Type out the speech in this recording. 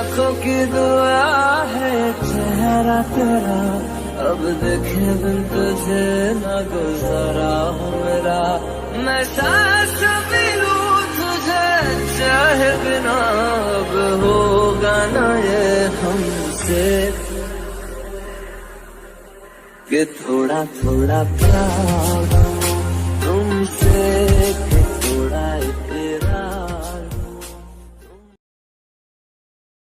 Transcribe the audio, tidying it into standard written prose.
आंखों की दुआ है चेहरा तेरा, अब देखे बिन तुझे न गुजारा हूँ मेरा। मैं सांस भी लूं तुझे चाहे बिना, अब होगा ना ये हमसे कि थोड़ा थोड़ा प्यार